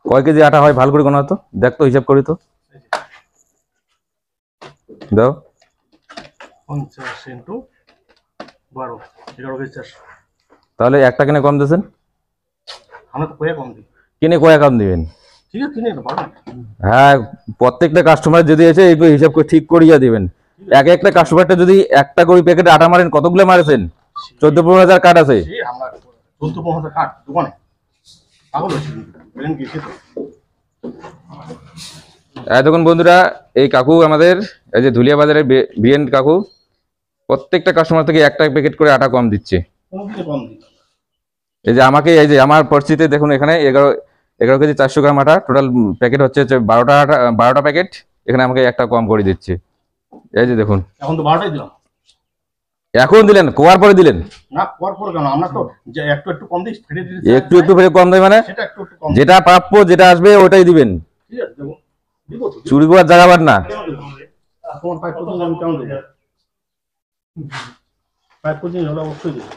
কয় কেজি আটা হয় ভালো করে গোনা তো, দেখ তো হিসাব করি তো, দাও। 50 ইন্টু 12, 11 কেজি 400। তাহলে একটা কিনে কম দিয়েছেন? আমরা তো কয়ে কম দিই। কিনে কয় কম দিবেন? ঠিক আছে, কিনে তো পারো। হ্যাঁ, প্রত্যেকটা কাস্টমার যদি এসে এইগুলো হিসাব করে ঠিক করিয়া দিবেন। এক একটা কাস্টমারটা যদি একটা করে প্যাকেটে আটা মারেন, কতগুলো মারেছেন? 14-15 হাজার কার্ড আছে। আমরা 14-15 কাট দোকানে পাগল হয়েছে, বলেন কি সে তো। দেখুন বন্ধুরা, এই কাকু আমাদের এই যে ধুলিয়া বাজারের বিএন কাকু প্রত্যেকটা কাস্টমার থেকে একটা প্যাকেট করে আটা কম দিচ্ছে। এই যে আমাকে, এই যে আমার পরিচিতি দেখুন, এখানে 11 কেজি 400 গ্রাম আটা টোটাল প্যাকেট হচ্ছে 12টা প্যাকেট, এখানে আমাকে একটা কম করে দিচ্ছে। এই যে দেখুন, এখন তো 12টাই দিলাম। এখন দিলেন, কোয়ার পরে দিলেন না, পর কেন, আমরা তো যে একটু একটু কম দিই, ফেটে দিই। একটু ফেরে কম দেয় মানে সেটা একটু কম, যেটা প্রাপ্য যেটা আসবে ওটাই দিবেন, ঠিক আছে দেবো, দিব তো। চুরি করার জায়গাবার না। তোমার 5% আমি কেমন দেবো? 5% হলে অবশ্যই দেবো।